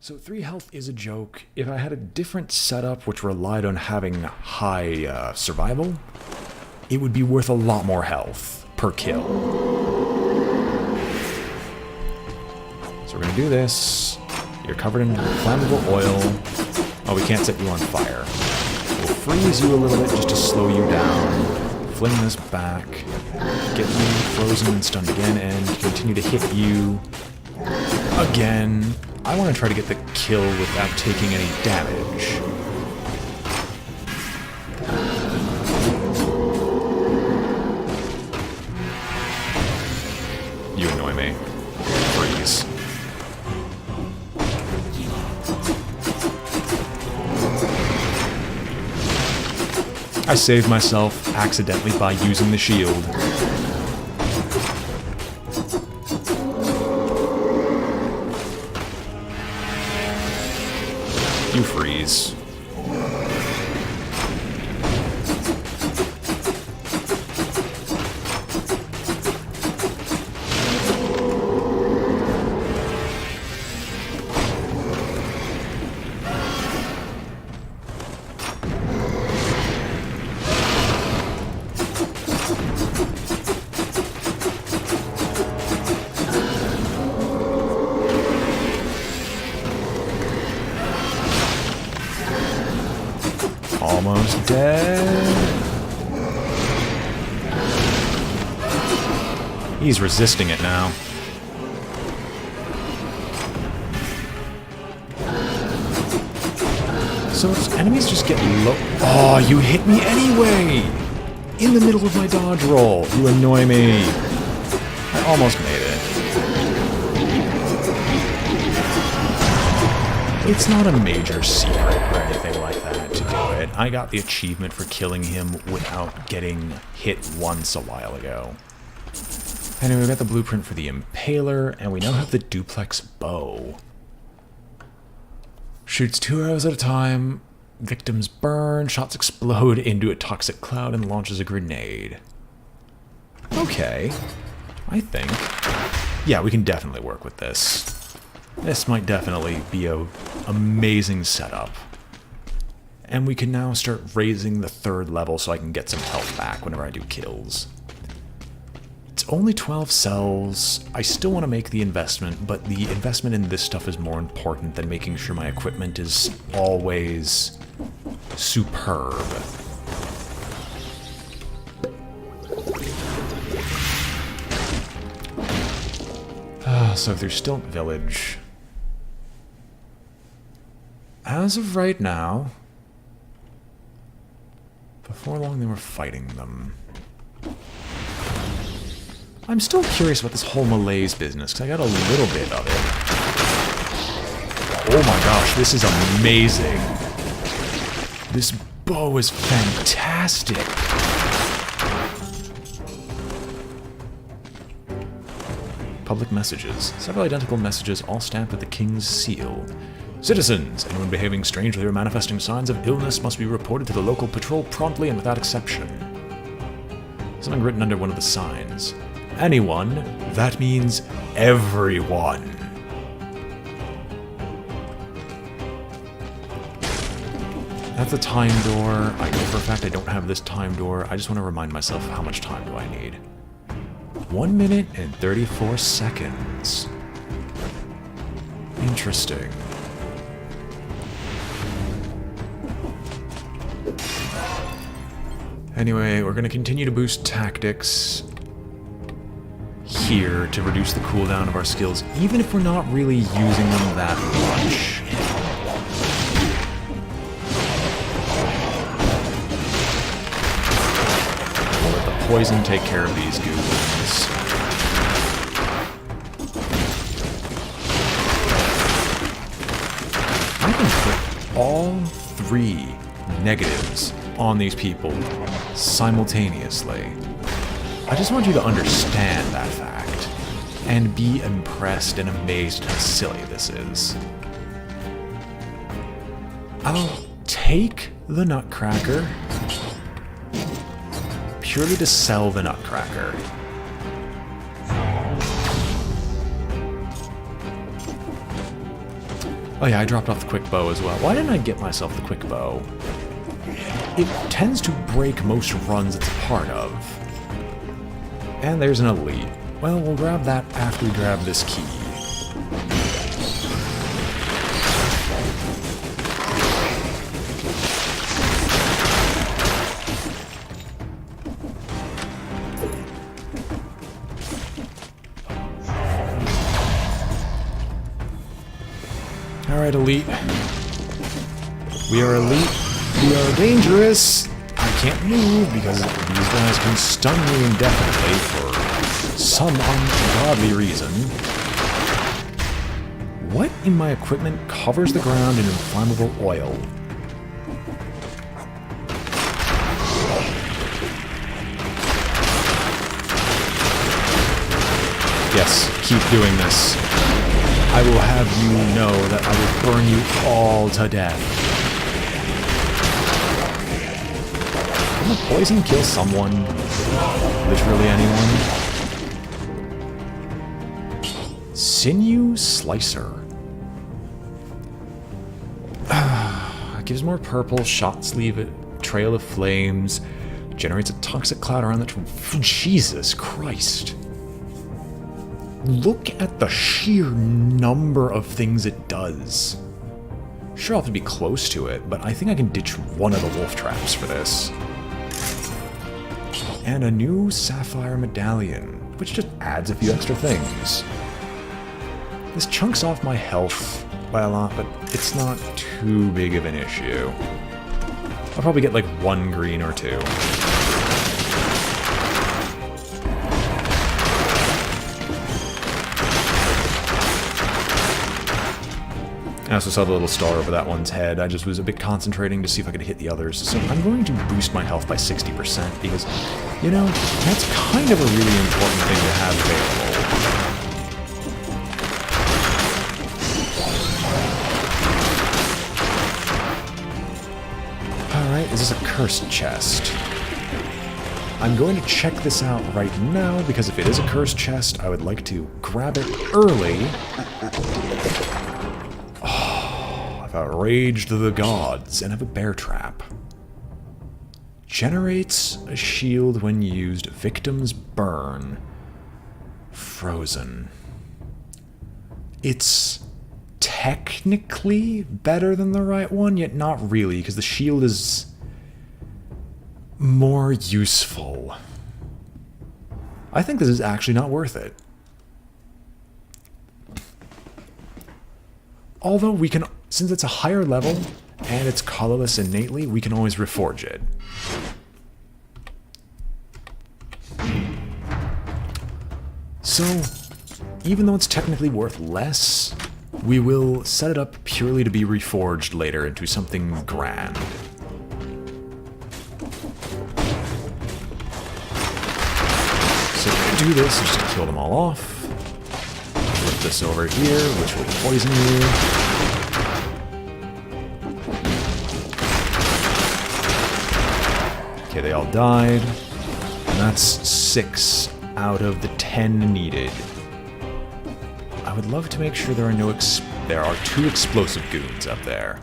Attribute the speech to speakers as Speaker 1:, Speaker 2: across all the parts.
Speaker 1: So 3 health is a joke. If I had a different setup which relied on having high survival, it would be worth a lot more health per kill. So we're gonna do this. You're covered in flammable oil. Oh, we can't set you on fire. We'll freeze you a little bit just to slow you down. Fling this back. Get you frozen and stunned again, and continue to hit you again. I want to try to get the kill without taking any damage. You annoy me. Freeze. I saved myself accidentally by using the shield. You freeze. Almost dead. He's resisting it now. So enemies just get low. Oh, you hit me anyway! In the middle of my dodge roll. You annoy me. I almost made it. It's not a major secret or anything like that to do it. I got the achievement for killing him without getting hit once a while ago. Anyway, we got the blueprint for the Impaler, and we now have the duplex bow. Shoots 2 arrows at a time, victims burn, shots explode into a toxic cloud, and launches a grenade. Okay, I think. Yeah, we can definitely work with this. This might definitely be an amazing setup. And we can now start raising the 3rd level so I can get some health back whenever I do kills. It's only 12 cells. I still want to make the investment, but the investment in this stuff is more important than making sure my equipment is always superb. So there's still village. As of right now, before long they were fighting them. I'm still curious about this whole malaise business, because I got a little bit of it. Oh my gosh, this is amazing. This bow is fantastic. Public messages. Several identical messages, all stamped with the King's seal. Citizens, anyone behaving strangely or manifesting signs of illness must be reported to the local patrol promptly and without exception. Something written under one of the signs. Anyone, that means everyone. That's the time door. I know for a fact I don't have this time door. I just want to remind myself how much time do I need. 1 minute and 34 seconds. Interesting. Anyway, we're going to continue to boost tactics here to reduce the cooldown of our skills, even if we're not really using them that much. We'll let the poison take care of these goons. I can put all 3 negatives on these people simultaneously. I just want you to understand that fact and be impressed and amazed at how silly this is. I'll take the Nutcracker purely to sell the Nutcracker. Oh yeah, I dropped off the quick bow as well. Why didn't I get myself the quick bow? It tends to break most runs it's a part of. And there's an elite. Well, we'll grab that after we grab this key. Alright, elite. We are elite. We are dangerous. I can't move because these guys can stun me indefinitely for some ungodly reason. What in my equipment covers the ground in inflammable oil? Yes, keep doing this. I will have you know that I will burn you all to death. Can the poison kill someone? Literally anyone? Sinew Slicer. Gives more purple, shots leave a trail of flames, generates a toxic cloud around the... Jesus Christ. Look at the sheer number of things it does. Sure, I'll have to be close to it, but I think I can ditch one of the wolf traps for this. And a new sapphire medallion, which just adds a few extra things. This chunks off my health by a lot, but it's not too big of an issue. I'll probably get like 1 green or 2. I also saw the little star over that one's head. I just was a bit concentrating to see if I could hit the others. So I'm going to boost my health by 60% because, you know, that's kind of a really important thing to have available. Alright, is this a cursed chest? I'm going to check this out right now because if it is a cursed chest, I would like to grab it early. Outraged the gods and have a bear trap. Generates a shield when used. Victims burn. Frozen. It's technically better than the right one, yet not really, because the shield is more useful. I think this is actually not worth it. Although we can, since it's a higher level and it's colorless innately, we can always reforge it. So, even though it's technically worth less, we will set it up purely to be reforged later into something grand. So to do this, just to kill them all off. Flip this over here, which will poison you. Okay, they all died. And that's 6 out of the 10 needed. I would love to make sure there are there are 2 explosive goons up there.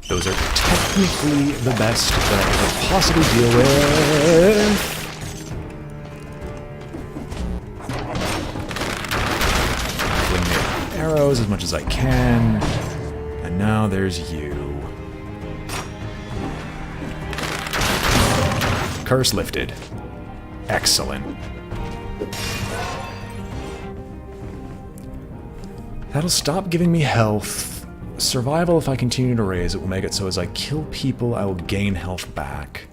Speaker 1: Those are technically the best that I could possibly deal with. Arrows as much as I can, and now there's you. Curse lifted. Excellent. That'll stop giving me health. Survival, if I continue to raise it, will make it so as I kill people, I will gain health back.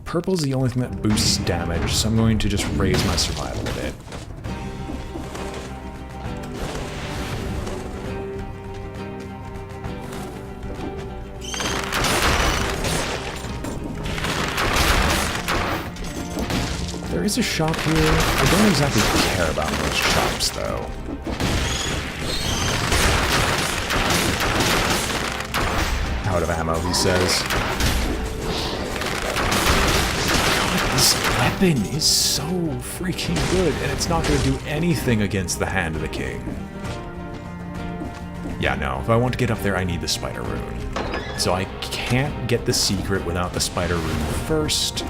Speaker 1: Purple's the only thing that boosts damage, so I'm going to just raise my survival a bit. There is a shop here. I don't exactly care about those shops, though. Out of ammo, he says. God, this weapon is so freaking good, and it's not going to do anything against the Hand of the King. Yeah, no. If I want to get up there, I need the spider rune. So I can't get the secret without the spider rune first.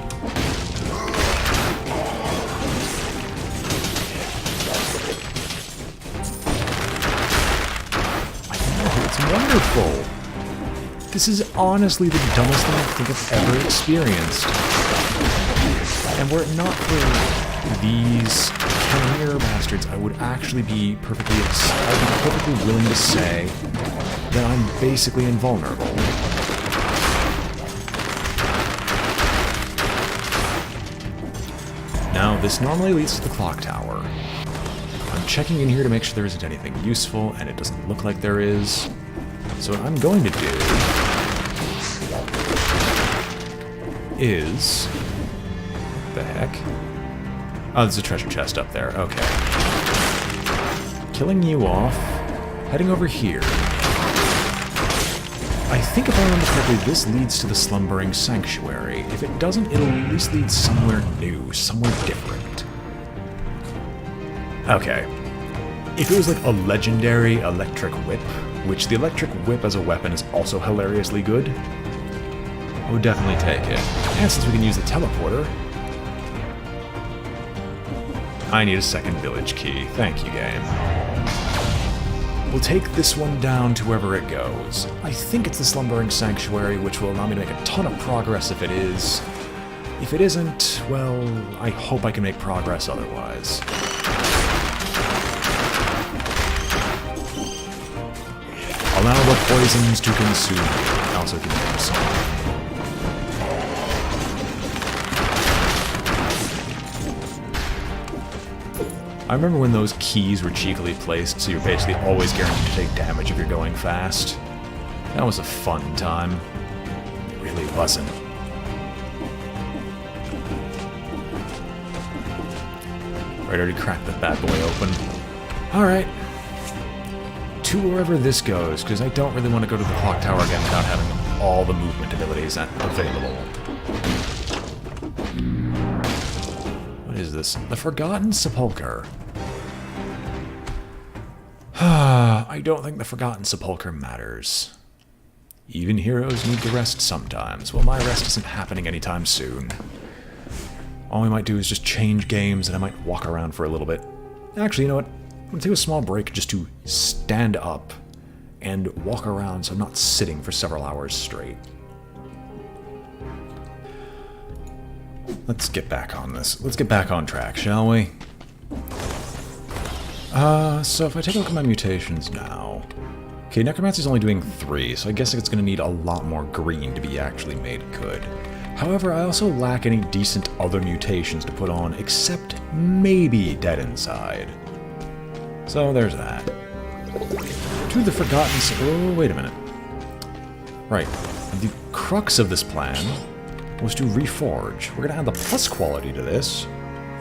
Speaker 1: I know, it's wonderful. This is honestly the dumbest thing I think I've ever experienced. And were it not for these Chimera bastards, I would actually be perfectly willing to say that I'm basically invulnerable. Now, this normally leads to the clock tower. I'm checking in here to make sure there isn't anything useful, and it doesn't look like there is. So what I'm going to do is... What the heck? Oh, there's a treasure chest up there. Okay. Killing you off. Heading over here. I think if I remember correctly, this leads to the Slumbering Sanctuary. If it doesn't, it'll at least lead somewhere new, somewhere different. Okay. If it was like a legendary electric whip, which the electric whip as a weapon is also hilariously good, I would definitely take it. And since we can use the teleporter, I need a second village key. Thank you, game. We'll take this one down to wherever it goes. I think it's the Slumbering Sanctuary, which will allow me to make a ton of progress if it is. If it isn't, well, I hope I can make progress otherwise. Allow the poisons to consume you. I also can make a song. I remember when those keys were cheekily placed, so you're basically always guaranteed to take damage if you're going fast. That was a fun time. It really wasn't. Right, I already cracked that bad boy open. Alright. To wherever this goes, because I don't really want to go to the clock tower again without having all the movement abilities available. What is this? The Forgotten Sepulcher. I don't think the Forgotten Sepulcher matters. Even heroes need to rest sometimes. Well, my rest isn't happening anytime soon. All we might do is just change games, and I might walk around for a little bit. Actually, you know what? I'm going to take a small break just to stand up and walk around so I'm not sitting for several hours straight. Let's get back on this. Let's get back on track, shall we? So if I take a look at my mutations now... Okay, Necromancy's only doing 3, so I guess it's going to need a lot more green to be actually made good. However, I also lack any decent other mutations to put on, except maybe Dead Inside. So there's that. To the Forgotten... Oh, wait a minute. Right. The crux of this plan was to reforge. We're going to add the plus quality to this.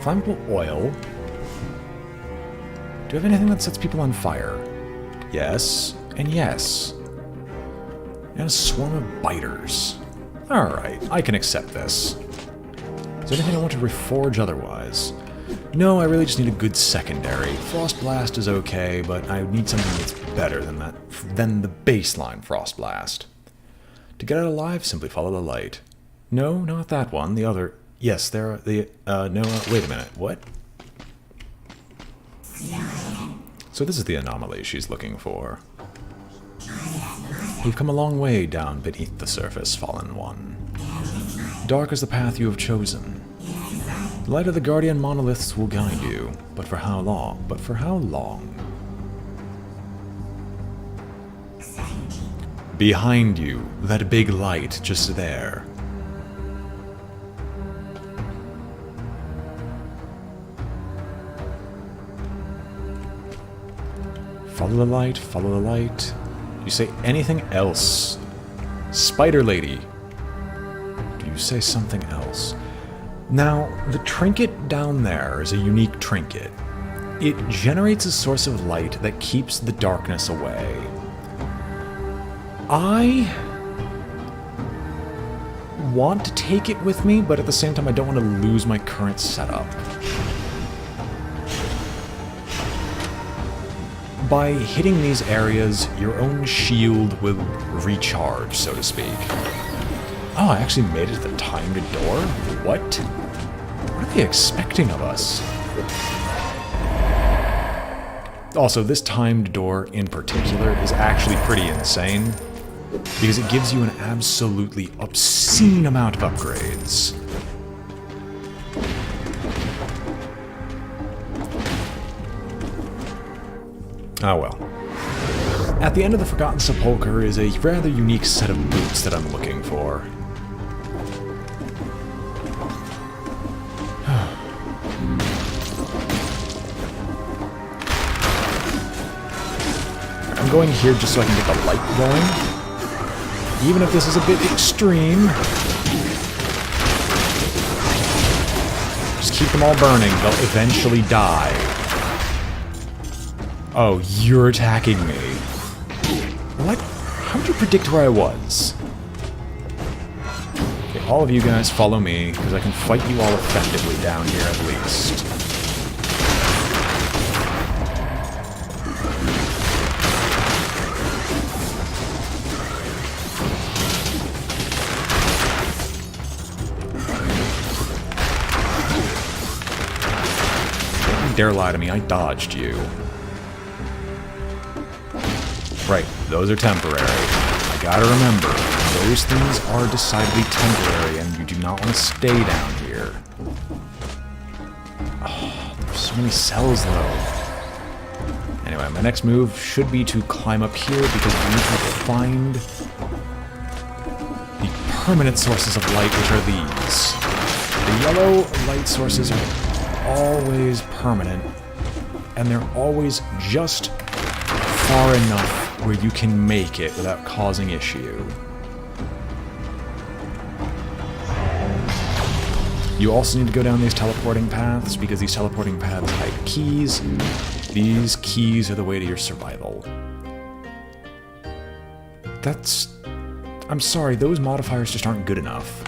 Speaker 1: Flammable oil. Do you have anything that sets people on fire? Yes. And yes. And a swarm of biters. Alright, I can accept this. Is there anything I want to reforge otherwise? No, I really just need a good secondary. Frost Blast is okay, but I need something that's better than that, than the baseline Frost Blast. To get out alive, simply follow the light. No, not that one. The other... Yes, there are the... no, wait a minute. What? So this is the anomaly she's looking for. We've come a long way down beneath the surface, Fallen One. Dark is the path you have chosen. The light of the Guardian Monoliths will guide you, but for how long? But for how long? Behind you, that big light just there. Follow the light, follow the light. Do you say anything else? Spider Lady. Do you say something else? Now, the trinket down there is a unique trinket. It generates a source of light that keeps the darkness away. I want to take it with me, but at the same time I don't want to lose my current setup. by hitting these areas, your own shield will recharge, so to speak. Oh, I actually made it to the timed door? What? What are they expecting of us? Also, this timed door in particular is actually pretty insane, because it gives you an absolutely obscene amount of upgrades. Oh well. At the end of the Forgotten Sepulcher is a rather unique set of boots that I'm looking for. I'm going here just so I can get the light going. Even if this is a bit extreme. Just keep them all burning. They'll eventually die. Oh, you're attacking me. What? How did you predict where I was? Okay, all of you guys follow me, because I can fight you all effectively down here at least. Don't you dare lie to me, I dodged you. Right, those are temporary. I gotta remember, those things are decidedly temporary, and you do not want to stay down here. Oh, there's so many cells, though. Anyway, my next move should be to climb up here, because I need to find the permanent sources of light, which are these. The yellow light sources are always permanent, and they're always just far enough where you can make it without causing issue. You also need to go down these teleporting paths, because these teleporting paths hide keys. These keys are the way to your survival. I'm sorry, those modifiers just aren't good enough.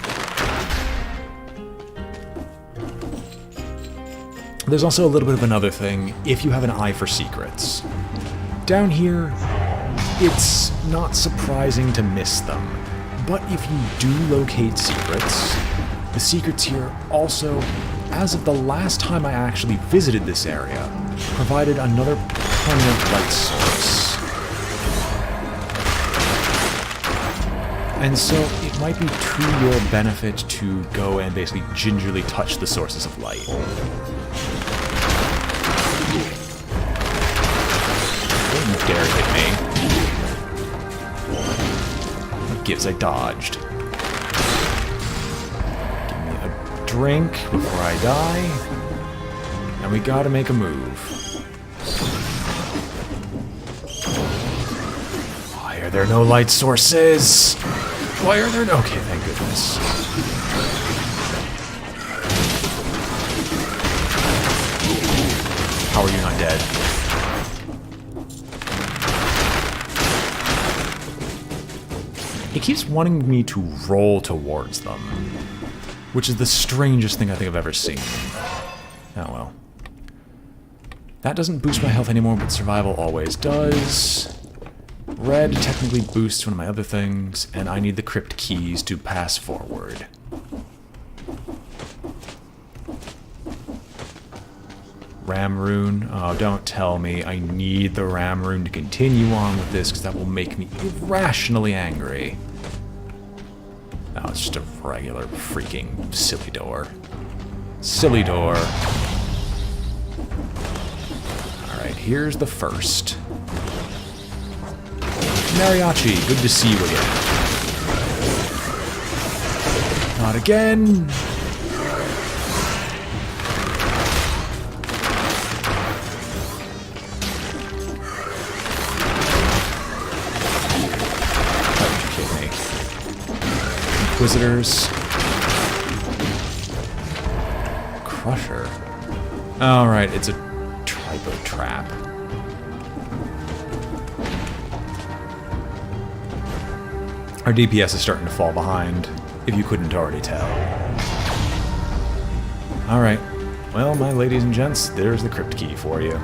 Speaker 1: There's also a little bit of another thing, if you have an eye for secrets. Down here, it's not surprising to miss them, but if you do locate secrets, the secrets here also, as of the last time I actually visited this area, provided another permanent light source. And so it might be to your benefit to go and basically gingerly touch the sources of light. Don't dare hit me. What gives? I dodged. Give me a drink before I die. And we gotta make a move. Why are there no light sources? Why are there no... Okay, thank goodness. How are you not dead? It keeps wanting me to roll towards them, which is the strangest thing I think I've ever seen. Oh well. That doesn't boost my health anymore, but survival always does. Red technically boosts one of my other things, and I need the crypt keys to pass forward. Ram rune? Oh, don't tell me I need the ram rune to continue on with this, because that will make me irrationally angry. No, it's just a regular freaking silly door. Silly door. Alright, here's the first. Mariachi, good to see you again. Not again. Inquisitors. Crusher. Alright, it's a type of trap. Our DPS is starting to fall behind, if you couldn't already tell. Alright. Well, my ladies and gents, there's the crypt key for you.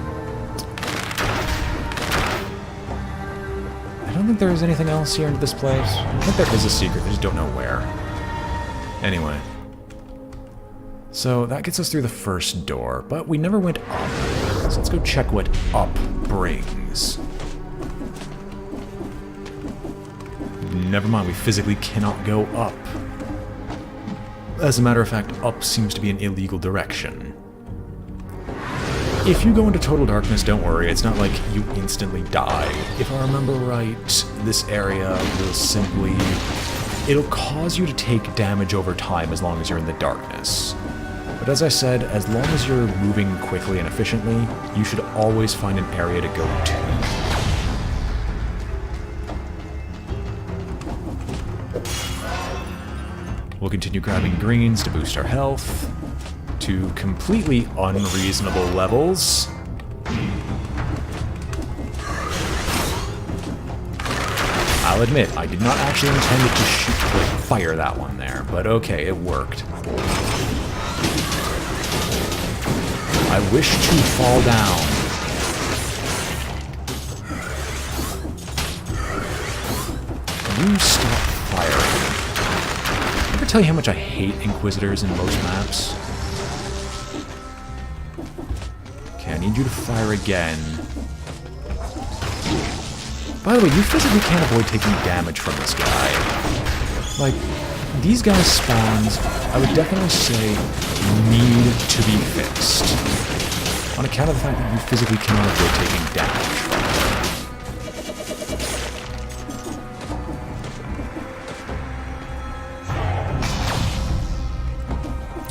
Speaker 1: don't think there is anything else here in this place. I think there is a secret, I just don't know where. Anyway. So that gets us through the first door, but we never went up. So let's go check what up brings. Never mind, we physically cannot go up. As a matter of fact, up seems to be an illegal direction. If you go into total darkness, don't worry, it's not like you instantly die. If I remember right, this area will simply... it'll cause you to take damage over time as long as you're in the darkness. But as I said, as long as you're moving quickly and efficiently, you should always find an area to go to. We'll continue grabbing greens to boost our health to completely unreasonable levels. I'll admit, I did not actually intend to shoot or fire that one there, but okay, it worked. I wish to fall down. You stop firing. Ever tell you how much I hate Inquisitors in most maps? Okay, I need you to fire again. By the way, you physically can't avoid taking damage from this guy. Like, these guys' spawns, I would definitely say, need to be fixed. On account of the fact that you physically cannot avoid taking damage from them.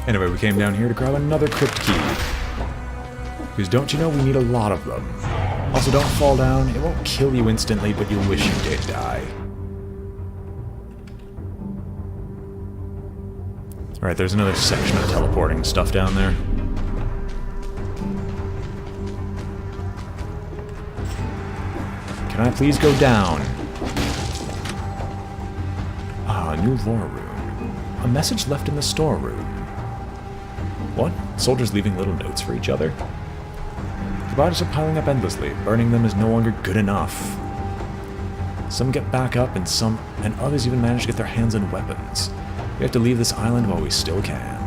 Speaker 1: Anyway, we came down here to grab another crypt key. Because don't you know, we need a lot of them. Also, don't fall down. It won't kill you instantly, but you'll wish you did die. Alright, there's another section of teleporting stuff down there. Can I please go down? Ah, a new lore room. A message left in the storeroom. What? Soldiers leaving little notes for each other? The bodies are piling up endlessly. Burning them is no longer good enough. Some get back up and others even manage to get their hands on weapons. We have to leave this island while we still can.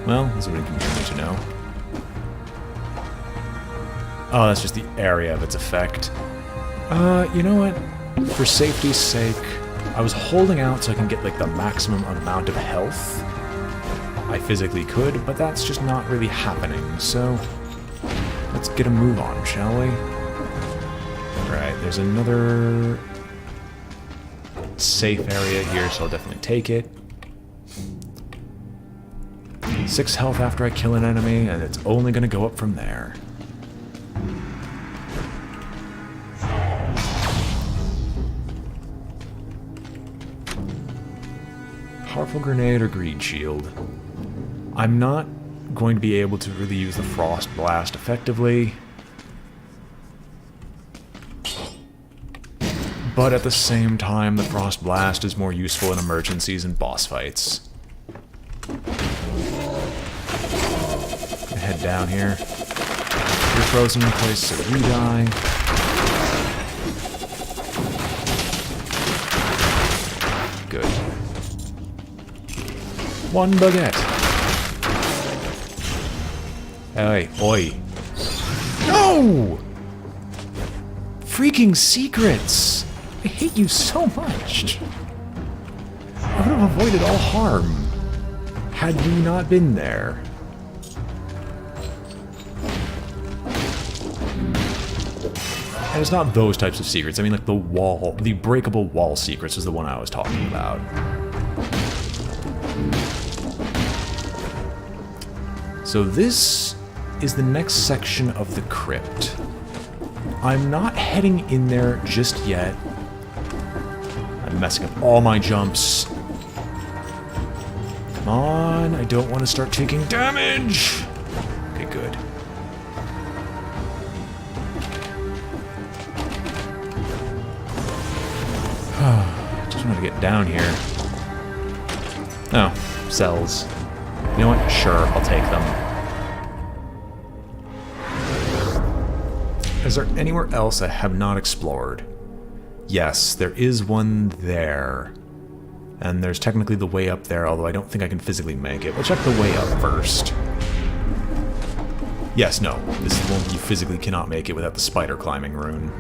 Speaker 1: Well, that's what it can be need to know. Oh, that's just the area of its effect. You know what? For safety's sake, I was holding out so I can get like the maximum amount of health. I physically could, but that's just not really happening, so let's get a move on, shall we? Right, there's another safe area here, so I'll definitely take it. 6 health after I kill an enemy, and it's only going to go up from there. Powerful grenade or greed shield. I'm not going to be able to really use the frost blast effectively. But at the same time, the frost blast is more useful in emergencies and boss fights. Head down here. You're frozen in place, so you die. Good. 1 baguette. Hey, oi. No! Freaking secrets! I hate you so much. I would have avoided all harm had you not been there. And it's not those types of secrets. I mean, like the breakable wall secrets is the one I was talking about. So this is the next section of the crypt. I'm not heading in there just yet. I'm messing up all my jumps. Come on, I don't want to start taking damage. Okay, good. Just want to get down here. Oh, cells. You know what? Sure, I'll take them. Is there anywhere else I have not explored? Yes, there is one there. And there's technically the way up there, although I don't think I can physically make it. We'll check the way up first. Yes, no. This is one you physically cannot make it without the spider climbing rune.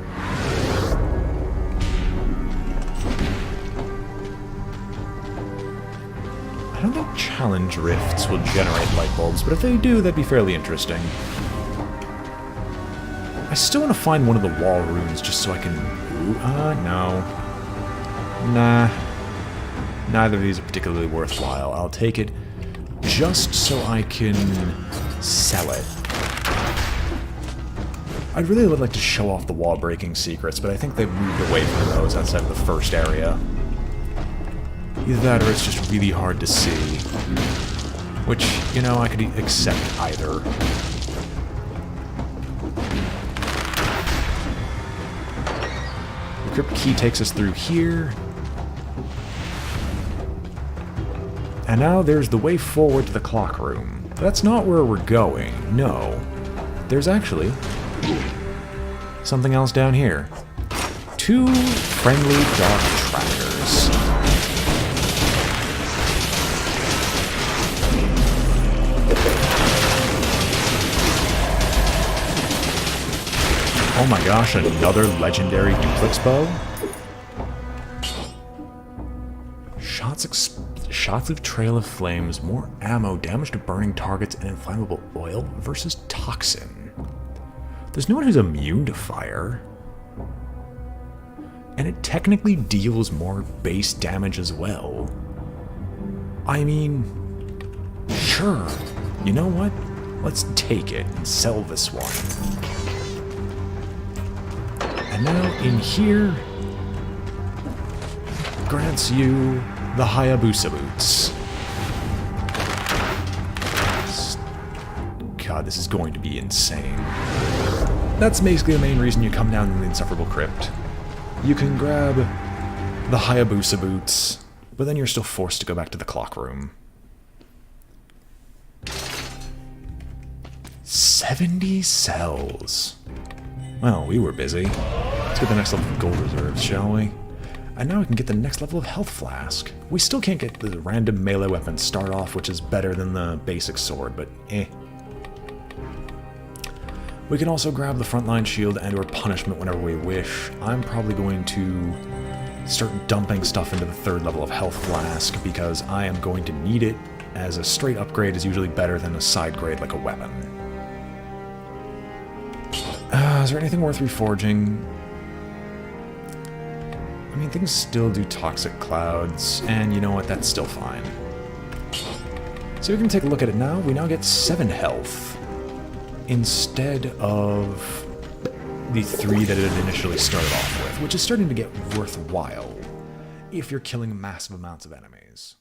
Speaker 1: I don't think challenge rifts will generate light bulbs, but if they do, that'd be fairly interesting. I still want to find one of the wall runes just so I can... Ooh, no. Nah. Neither of these are particularly worthwhile. I'll take it just so I can sell it. I really would like to show off the wall-breaking secrets, but I think they've moved away from those outside of the first area. Either that or it's just really hard to see. Which, you know, I could accept either. The Crypt key takes us through here. And now there's the way forward to the clock room. That's not where we're going, no. There's actually something else down here. 2 friendly dog trackers. Oh my gosh, another legendary duplex bow? Shots of trail of flames, more ammo, damage to burning targets, and inflammable oil versus toxin. There's no one who's immune to fire. And it technically deals more base damage as well. I mean, sure. You know what? Let's take it and sell this one. And now in here grants you the Hayabusa boots. God, this is going to be insane. That's basically the main reason you come down to the Insufferable Crypt. You can grab the Hayabusa boots, but then you're still forced to go back to the clock room. 70 cells. Well, we were busy. Let's get the next level of gold reserves, shall we? And now we can get the next level of health flask. We still can't get the random melee weapon start off, which is better than the basic sword, but eh. We can also grab the frontline shield and or punishment whenever we wish. I'm probably going to start dumping stuff into the 3rd level of health flask because I am going to need it, as a straight upgrade is usually better than a side grade like a weapon. Is there anything worth reforging? I mean, things still do toxic clouds, and you know what, that's still fine. So we can take a look at it now. We now get 7 health, instead of the 3 that it initially started off with, which is starting to get worthwhile if you're killing massive amounts of enemies.